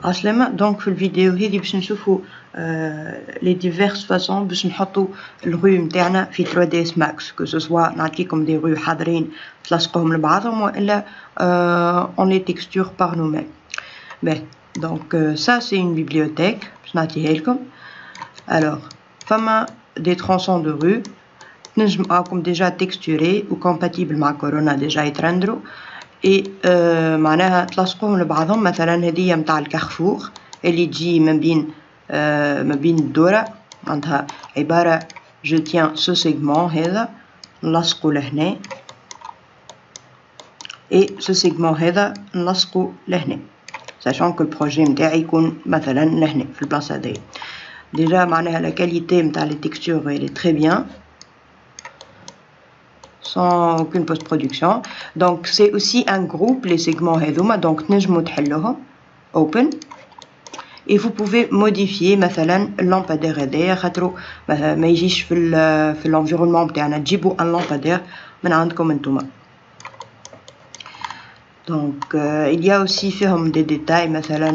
عسلامة. دونك في الفيديو هذه باش نشوفوا لي ديفيرس فاسون باش نحطوا الغو نتاعنا في 3ds Max، كو سوا نعطيكم دي غو حاضرين تلصقوهم لبعضهم والا اون لي تكستور بار نو ميم. باهي دونك سا سي اون بيبليوتيك باش نعطيها لكم. الوغ فما دي ترونسون دو غو تنجم راكم ديجا تكستوري و كومباتيبل مع كورونا ديجا يترندرو اي معناها تلصقوهم لبعضهم. مثلا هذه متاع الكارفور اللي تجي ما بين الدورة، عندها عبارة جو تيان سو سيغمون هذا نلصقو لهنا اي سو سيغمون هذا نلصقو لهنا، ساشون كو البروجي نتاعي يكون مثلا لهنا في البلاصة هذيا. ديجا معناها لا كاليتي نتاع لي تكستور elle est très bien sans aucune post-production. Donc c'est aussi un groupe les segments هذوما، donc تنجموا تحلوهم open et vous pouvez modifier مثلا اللامبادير هذايا خاطرو ما يجيش في الانفيرونمون بتاعنا، تجيبوا ان لامبادير من عندكم انتوما. donc il y a aussi فيهم des détails مثلا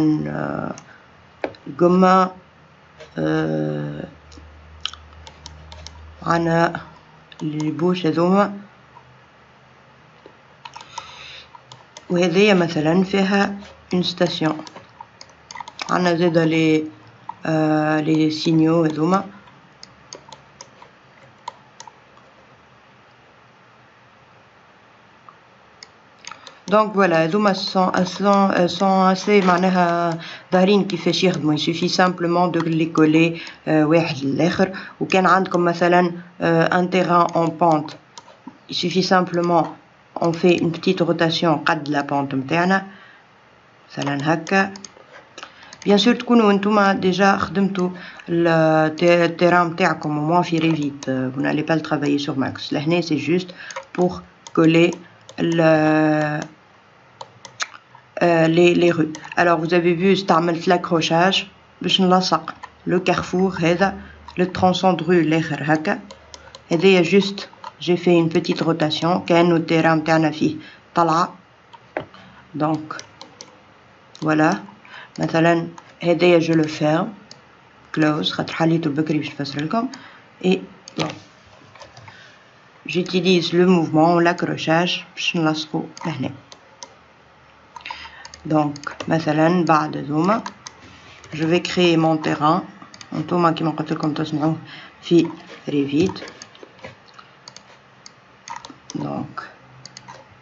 القمة عنا اللي بوش هذوما، وهذيا مثلا فيها une station. عنا زادا لي سينيو هذوما. دونك فوالا هذوما سون اسي معناها ظاهرين كيفاش يخدموا. يسوفي سامبلومون دو لي كولي واحد للاخر. وكان عندكم مثلا ان تيران اون بونت، يسوفي سامبلومون اون في اون بتيت روتاسيون قد لا بونت نتاعنا مثلا هكا. بيان سور تكونوا نتوما ديجا خدمتوا التيران نتاعكم au moins في ريفيت، vous n'allez pas le travailler sur Max. لهنا c'est juste pour coller les rues. Alors vous avez vu استعملت l'accrochage باش نلصق لو كارفور هذا le tronçon de rue الاخر هكا. هذايا juste j'ai fait une petite rotation كأنه التيران نتاعنا فيه طلعة. donc voilà مثلا هذايا je le ferme close خاطر حليته بكري باش نفسر لكم. et bon j'utilise le mouvement ou l'accrochage باش نلصقو لهنا. donc مثلا بعد هذوما je vais créer mon terrain. انتوما كيما قلت لكم تصنعوه في ريفيت. donc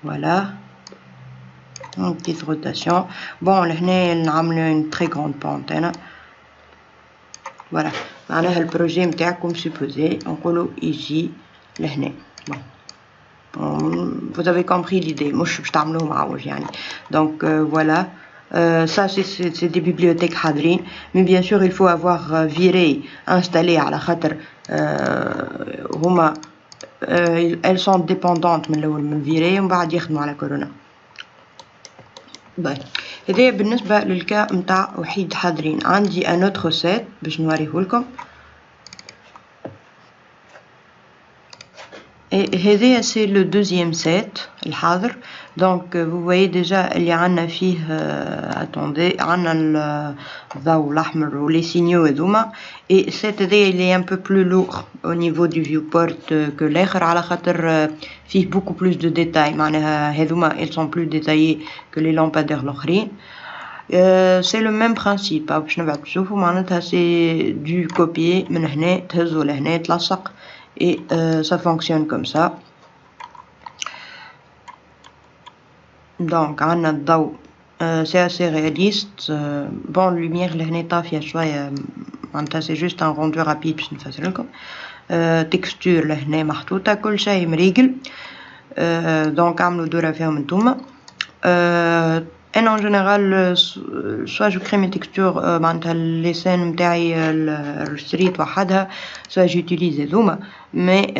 voilà une petite rotation. bon لهنا نعملو une très grande pente هنا. voilà معناها البروجي نتاعكم supposé نقولو يجي لهنا. bon vous avez compris l'idée، مش باش تعملوه معوج يعني. donc voilà ça c'est des bibliothèques حاضرين. mais bien sûr il faut avoir viré installé على خاطر هما elles sont dépendantes من الاول من viré ومن بعد يخدموا على كورونا. باهي هذايا بالنسبة للكا متاع وحيد حاضرين. عندي ان اوتر سيت باش نوريهولكم. هذايا سي لو دوزيام سيت الحاضر. دونك vous voyez déjà اللي عندنا فيه attendez عندنا الضوء الاحمر ولي سينيو هذوما. et سيت هذايا اللي un peu plus lourd au niveau du viewport que الاخر على خاطر فيه beaucoup plus de détails. معناها هذوما ils sont plus détaillés que les lampadaires الاخرين. c'est le même principe باش نبعد تشوفوا معناتها c'est du copier من هنا تهزو لهنا تلصق et ça fonctionne comme ça. donc عندنا الضوء c'est assez réaliste. bon lumière لهنا طافية شوية معناتها c'est juste un rendu rapide باش نفسر لكم. texture لهنا محطوطة كل شيء مريقل. donc عملوا دورة فيهم انتوما. انا en général soit je crée mes textures معناتها لي سين نتاعي الستريت وحدها soit j'utilise هذوما. mais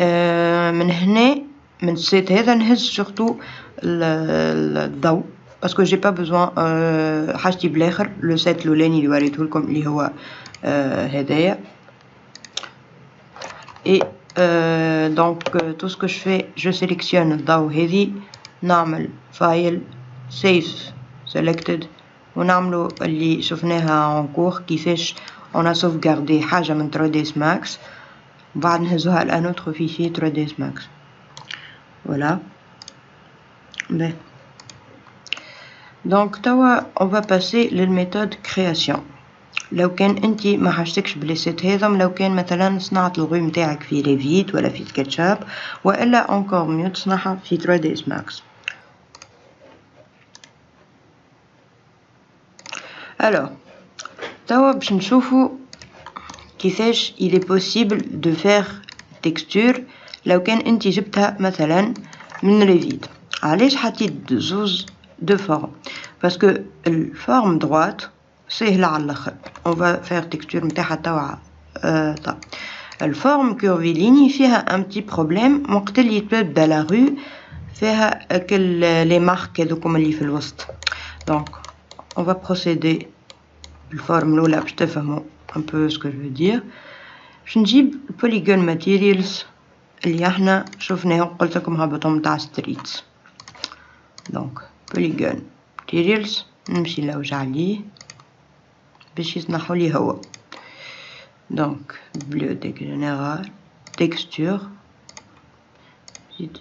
من هنا من السيت هذا نهز surtout الضوء باسكو جي با بوزوان حاجتي بالاخر لو سيت الاولاني اللي وريتهولكم اللي هو هدايا. et donc tout ce que je fais je sélectionne الضوء هذي نعمل file save selected ونعملو اللي شفناها en cours كيفاش on a sauvegardé حاجة من 3ds Max وبعد نهزوها à un autre fichier 3ds Max. Voilà. Ben. Donc توا on va passer للميثود création. لو كان انت ما حاجتكش بليسيت هذم، لو كان مثلا صنعت الغو متاعك في ريفيت ولا في سكتشاب والا اونكور ميو تصنعها في 3ds Max. Alors توا باش نشوفوا كيفاش il est possible de faire texture لو كان انت جبتها مثلا من ريفيت. علاش حطيت زوز دو فورم؟ باسكو الفورم droite سهلة على الاخر. on va faire texture متاعها توا. طب الفورم كورفيليني فيها ان بتي بروبليم وقت اللي تبدا لا رو فيها كل لي مارك هذوكم اللي في الوسط. دونك on va procéder بالفورم الاولى باش تفهموا un peu ce que je veux dire. باش نجيب البوليجون ماتيريالز اللي احنا شفناه قلت لكم هبطهم تاع ستريتس. دونك بوليجون ماتيريالز نمشي لوجع عليه باش يسمحوا لي هو. دونك bibliothèque générale texture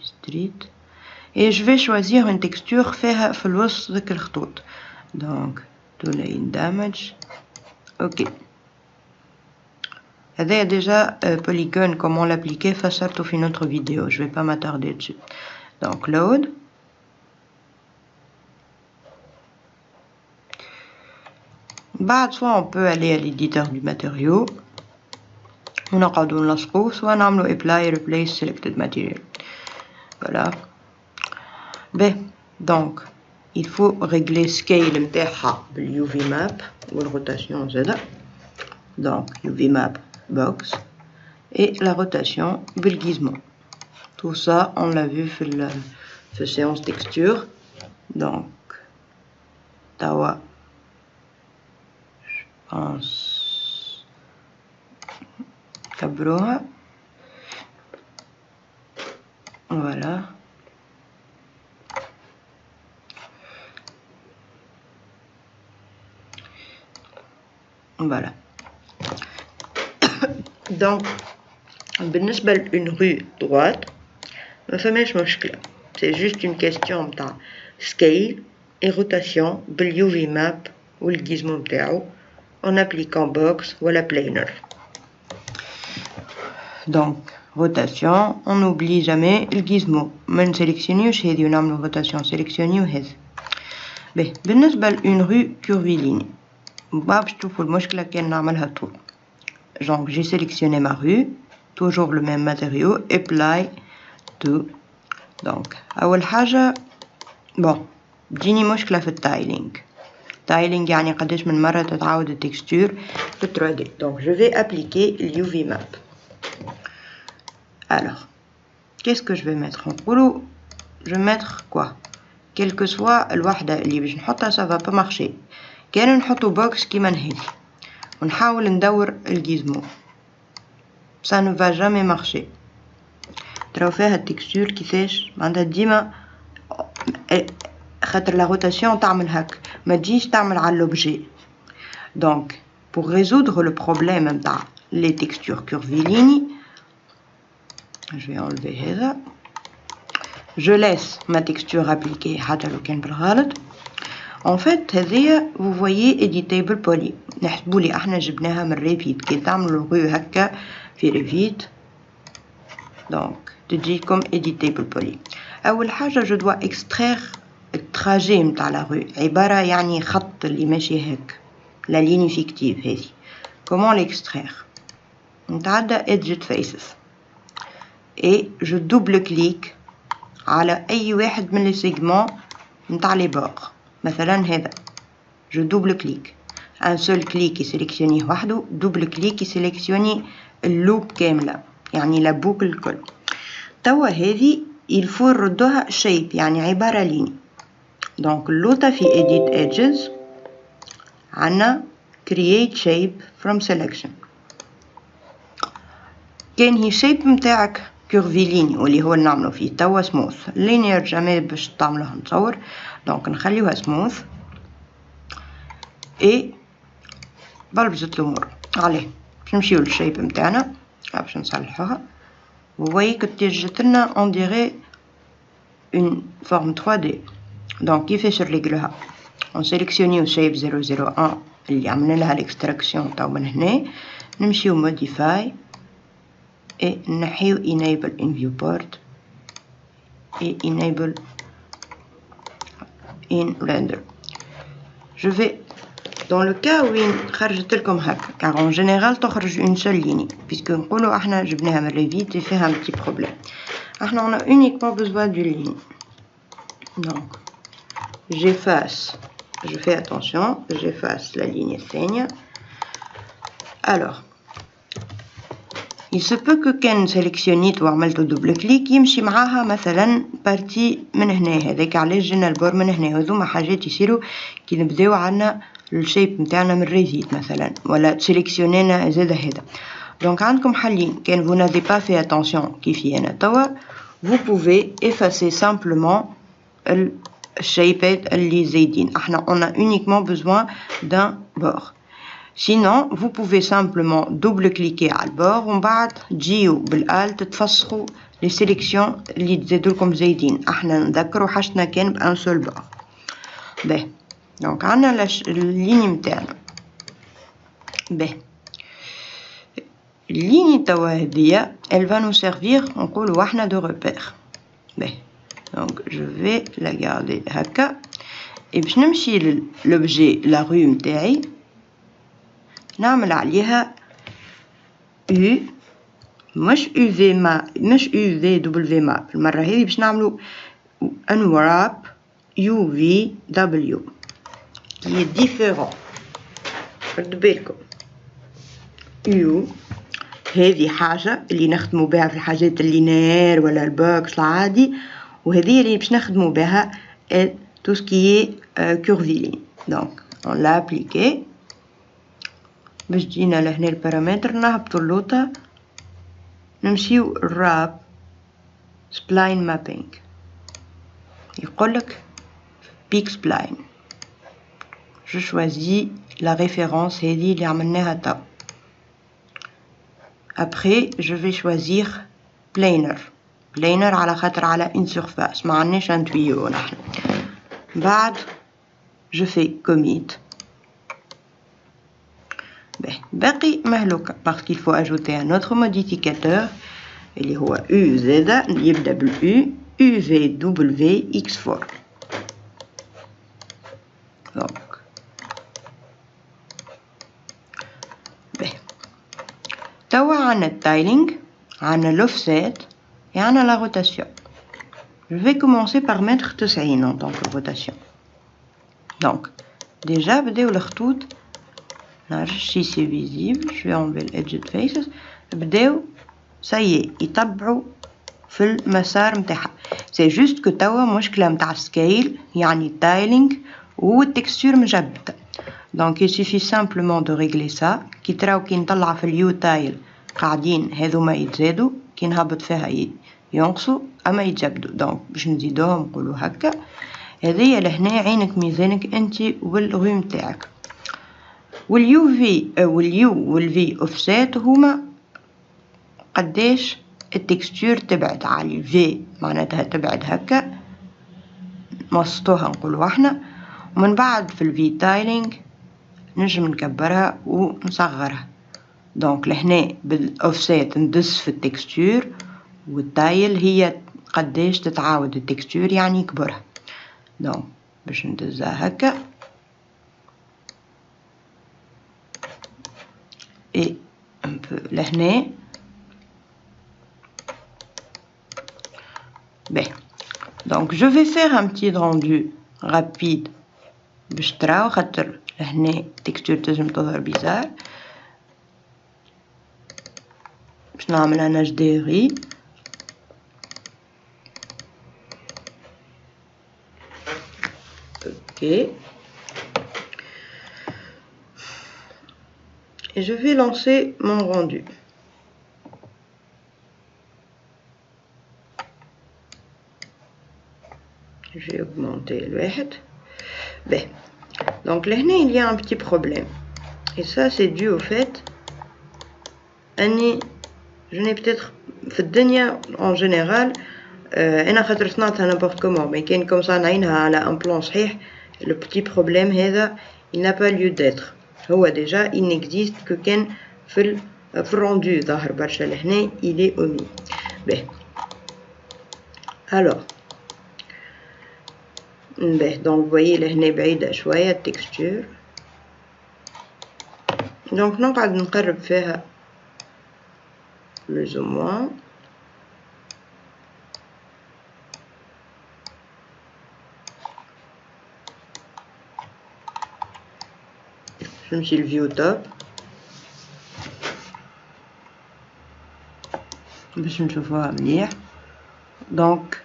street et je vais choisir une texture فيها في الوسط ذاك الخطوط. دونك to lane damage. ok هذا déjà polygone comment l'appliquer فسرته في notre vidéo, je vais pas m'attarder dessus. donc load. بعد soit on peut aller à l'éditeur du matériau ونقعدو نلصقوه soit نعملو apply replace selected material. voilà. ben donc il faut régler scale متاعها باليو في ماب والروتاسيون زادا. donc UV map box et la rotation بالgizmo. tout ça on l'a vu في séance texture. donc tawa je pense كبروها. voilà. voilà. donc بالنسبة لune rue droite ما فماش مشكلة. c'est juste une question متاع scale et rotation باليو في ماب والgizmo متاعو en appliquant box ولا planer. donc rotation on n'oublie jamais الgizmo ما نسيليكسيونيوش هذي ونعملو rotation سيليكسيونيو هذي. باهي بالنسبة لune rue curviligne باش تشوفوا المشكلة كان نعملها طول. donc j'ai sélectionné ma rue, toujours le même matériau, apply to. donc أول حاجة bon تجيني مشكلة في التايلينج. تايلينج يعني قداش من مرة تتعاود التكستور في 3D. donc je vais appliquer le UV map. alors qu'est-ce que je vais mettre نقولو je vais mettre quoi quelle que soit الوحدة اللي باش نحطها ça va pas marcher. كان نحطو بوكس كيما نهيلي ونحاول ندور الجيزمو ça ne va jamais marcher. تراو فيها التكستور كيفاش معناتها ديما خاطر لا روتاسيون تعمل هك ما تجيش تعمل على لوبجي. donc pour résoudre le problème نتاع les textures curvilignes je vais enlever هذا. je laisse ma texture appliquée حتى لو كان بالغلط. en fait هذيا vous voyez editable poly نحسبوا لي احنا جبناها من ريفيت. كي تعملوا الغو هكا في ريفيت donc تجيكم editable poly. اول حاجه je dois extraire التراجي متاع لا رو عباره يعني خط اللي ماشي هيك لا ليني فيكتيف هذه. comment l'extraire نتعدى edit faces et je double clique على اي واحد من لي سيغمون نتاع لي بور. مثلا هذا je double clique un seul clic يسيليكسيونيه وحده, double clic يسيليكسيوني اللوب كامله يعني لا بوكل الكل. توا هذه il faut نردوها shape يعني عباره ليني. donc اللوطه في edit edges عنا create shape from selection. كان هي shape متاعك curviligne واللي هو نعملو فيه توا smooth linear جامي باش تعملوها نتصور. donc نخليوها smooth اي بلبزت الامور. عليه باش نمشيو للشيب متاعنا باش نصلحوها. Vous voyez que تجتلنا on dirait une forme 3D. Donc كيفاش نريقلوها؟ on sélectionne shape 001 اللي عملنا لها الاكستراكسيون تاع من هنا، نمشيو modify et نحيو enable in viewport et enable in render. Je vais dans le cas وين خرجت لكم هكا car en général تخرج une seule ligne puisque نقولوا احنا جبناها من ريفيت فيها un petit problème. احنا on a uniquement besoin d'une ligne. Donc j'efface, je fais attention, j'efface la ligne الثانية. Alors il se peut que كان سيليكسيونيت وعملت دبل كليك يمشي معاها مثلا بارتي من هنا، هذاك علاش جينا البور من هنا. هذوما حاجات يصيروا كي نبداو عنا الشيب نتاعنا من ريفيت مثلا ولا تسيليكسيونينا زاد هذا. دونك عندكم حلين كان vous n'avez pas fait attention كيفي انا توا vous pouvez effacer simplement الشيبات اللي زايدين. احنا on a uniquement besoin d'un bord. Sinon vous pouvez simplement double-cliquer على البور ومن بعد تجيو بالآل تتفسخوا لي سيليكسيون اللي تزيدوا لكم زايدين. احنا نذكروا حاجتنا كان بان سول بور. باهي دونك عندنا الليني نتاعنا. باهي الليني توا هذيا elle va nous servir نقولوا احنا de repère. باهي دونك je vais la garder هكا et باش نمشي للوبجي لا رو نتاعي نعمل عليها U مش UV ما مش UV ما المرة هذه باش نعملو unwrap UVW qui est différent. ردوا بالكم U هذه حاجة اللي نخدمو بها في الحاجات اللينير ولا البوكس العادي، وهذه اللي باش نخدمو بها tout ce qui est curviligne. Donc on l'a appliqué باش تجينا لهنا البارامتر نهبطو اللوطة نمشيو الراب سبلاين مابينج يقولك بيك سبلاين. جو شوازي لا ريفيرونس هذه اللي عملناها تو. ابخي جو في شوازير بلينر على خاطر على ان سيرفاس ما عندناش ان تويو نحن. بعد جو في كوميت باقي مهلوكة parce qu'il faut ajouter un autre modificateur اللي هو U زادة اللي يبدأ بالU UVW X4. donc توا عنا التايلينج عنا l'offset et عنا la rotation. je vais commencer par mettre 90 en tant que rotation. donc déjà بداو الخطوط si c'est visible je vais enlever l'edged faces بداو سي يتبعوا في المسار متاعها. c'est juste que توا مشكلة متاع سكيل يعني التايلينج والتكستور مجبدة. donc il suffit simplement de régler ça. كي تراو كي نطلع في اليو تايل قاعدين هذوما يتزادوا كي نهبط فيها ينقصوا اما يتجبدوا. donc باش نزيدوهم نقولوا هكا. هذه لهنا عينك ميزانك انت والغو متاعك. واليو في والفي اوفسيت هما قداش التكستور تبعد على الفي معناتها تبعد هكا نوسطوها نقولوا احنا. ومن بعد في الفي تايلينج نجم نكبرها ونصغرها. دونك لهنا بالاوفسيت ندس في التكستور والتايل هي قداش تتعاود التكستور يعني يكبرها. دونك باش ندزها هكا et un peu لهنا. ben donc je vais faire un petit rendu rapide باش تراو خاطر لهنا التكستور تنجم تظهر بيزار. باش نعمل انا جديري اوكي et je vais lancer mon rendu. Je vais augmenter le واحد. Donc là il y a un petit problème et ça c'est dû au fait je n'ai peut-être في الدنيا en général انا خاطر صنعتها n'importe comment mais كان comme ça نعينها على un plan صحيح le petit problème هذا il n'a pas lieu d'être هو déjà il n'existe que كان في الرندو ظاهر برشا لهنا il est omis. باهي alors باهي donc vous voyez لهنا بعيدة شوية التكستور donc نقعد نقرب فيها plus ou moins. Je me suis levé au top. باش نشوفوها مليح. donc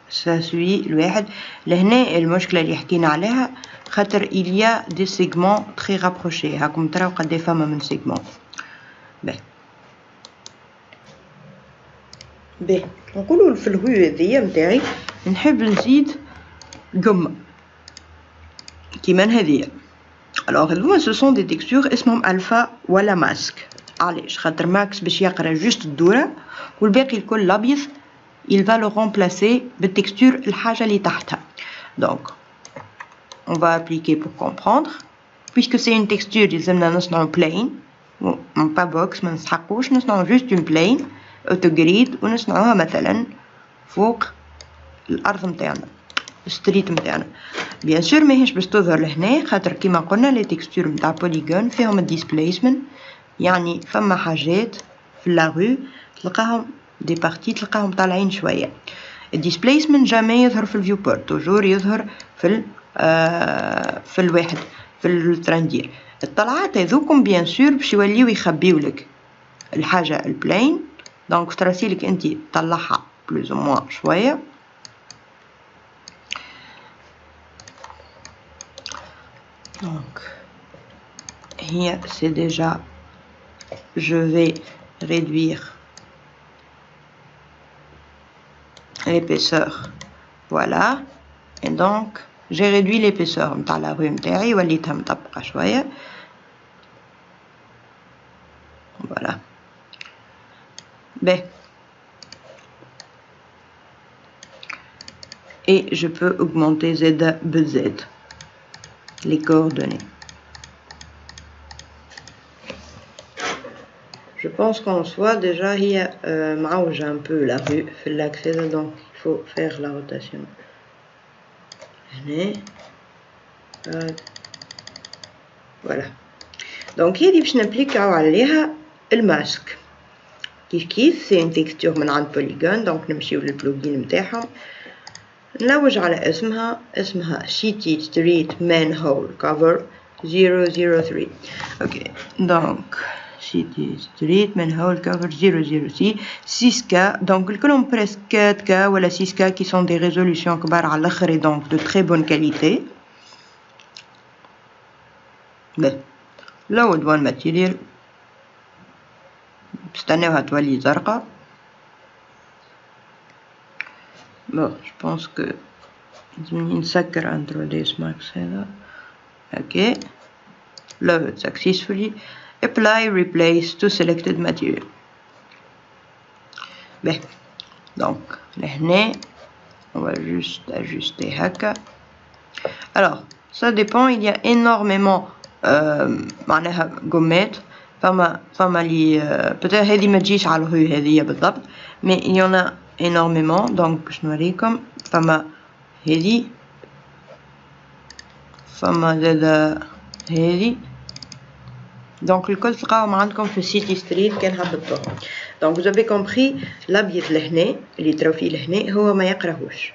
ça suit الواحد لهنا المشكلة اللي حكينا عليها خاطر il y a des segments très rapprochés هاكم تراو قد فما من segments. باهي نقولوا في الغو هذيا نتاعي نحب نزيد قمة كيما هذيا. alors هذوما ce sont des textures اسمهم الفا ولا ماسك. علاش خاطر ماكس باش يقرا جوست الدورة والباقي الكل الابيض il va le remplacer بالتكستور الحاجة اللي تحتها. donc on va appliquer pour comprendre puisque c'est une texture يلزمنا نصنعو plain pas box ما نسحقوش نصنعو juste une plain اوتوغريد ونصنعوها مثلا فوق الارض نتاعنا ستريت نتاعنا. بيان سور ماهيش باش تظهر لهنا خاطر كيما قلنا لي تكستور نتاع بوليغون فيهم الديسبليسمنت يعني فما حاجات في لاغو تلقاهم دي بارتي تلقاهم طالعين شويه. الديسبليسمنت جامي يظهر في الفيو بورت توجور يظهر في الواحد في التراندير. الطلعات هذوكم بيان سور باش يوليو يخبيولك الحاجه البلين دونك تراسيلك انت طلعها بلوز او موان شويه. donc here c'est déjà je vais réduire l'épaisseur voilà et donc j'ai réduit l'épaisseur نتاع la rue نتاعي وليتها مطبقه شويه voilà. باهي et je peux augmenter Z BZ les coordonnées. Je pense qu'en soi déjà هي معوجة un peu la rue في l'axe donc il faut faire la rotation هنا voilà. donc هذه باش نابليكاو عليها الماسك كيف سي une texture من عند بوليغون donc نمشيو للبلوجين نتاعهم نلوج على اسمها City Street Manhole Cover 003. ok donc City Street Manhole Cover 003 6K donc الكلهم presque 4K ولا 6K qui sont des résolutions كبار على الاخر et donc de très bonne qualité. باهي load one material استناوها تولي زرقاء. bon je pense que لازمني نسكر اندروديس ماكس هذا. ok load successfully apply replace to selected material. باهي donc لهنا on va juste ajuster هكا. alors ça dépend il y a énormément معناها قمات فما لي peut-être هذه ما تجيش على الغو هذه بالضبط mais il y en a énormément donc باش نوريكم فما هذه فما زادا هذه donc الكل تلقاهم عندكم في سيتي ستريت كان هبطوهم. donc vous avez compris الابيض لهنا اللي تراو فيه لهنا هو ما يقراهوش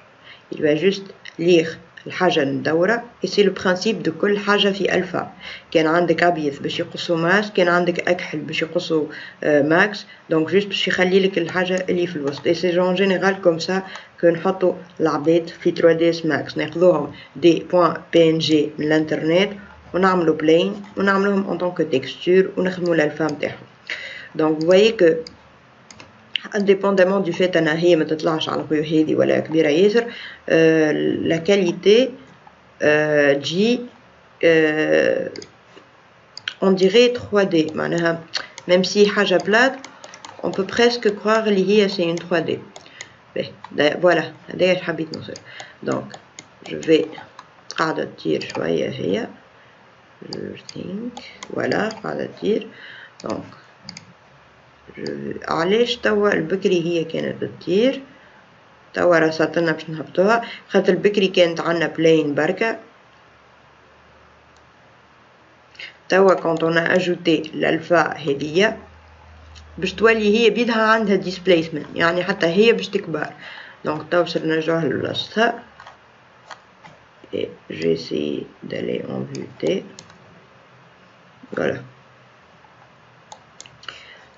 il va juste lire الحاجة المدورة et c'est le principe de كل حاجة في ألفا. كان عندك أبيض باش يقصو ماس كان عندك أكحل باش يقصو ماكس donc juste باش يخلي لك الحاجة اللي في الوسط et c'est en général comme ça que نحطو العباد في 3ds max ناخذوهم des points png من الانترنت ونعملو plane ونعملوهم en tant que texture ونخدمو الألفا متاعهم. donc vous voyez que indépendamment du fait أنها هي ما تطلعش على الغيو هذه ولا كبيرة ياسر la qualité تجي on dirait 3D معناها même si حاجة plate on peut presque croire اللي هي c'est une 3D. voilà هذايا اللي حبيت نوصل. donc je vais قاعدة تطير شوية هي je think voilà قاعدة تطير. donc علاش توا البكري هي كانت تطير توا راه صارتلنا باش نهبطوها خاطر البكري كانت عندنا بلين بركة. توا quand on a ajouté l'alpha هذيا باش تولي هي بيدها عندها displacement يعني حتى هي باش تكبر. donc توا باش نرجعوها لبلاصتها et j'essaie d'aller en vue T. voilà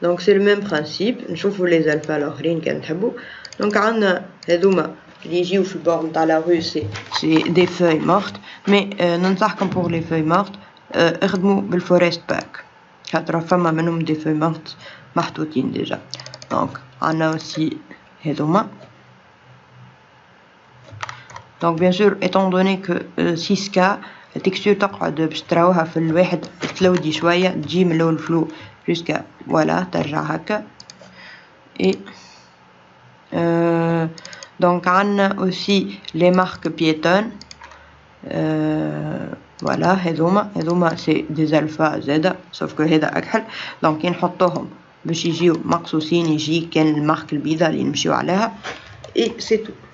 donc c'est le même principe. نشوفوا les alphas الاخرين كان تحبوا. donc عندنا هذوما اللي يجيو في البور نتاع لا rue c'est des feuilles mortes mais ننصحكم pour les feuilles mortes اخدموا بالفورست باك خاطر فما منهم دي فeuilles mortes محطوطين déjà. donc عندنا aussi هذوما. donc bien sûr étant donné que 6K التكستور تقعد باش تراوها في الواحد تلودي شوية تجي من لون الفلو jusqu'à voilà ترجع هكا. et donc عندنا aussi les marques piétonnes. voilà هذوما c'est des alphas زادا sauf que هذا أكحل. donc نحطوهم باش يجيو مقصوصين يجي كان المارك البيضاء اللي نمشيو عليها et c'est tout.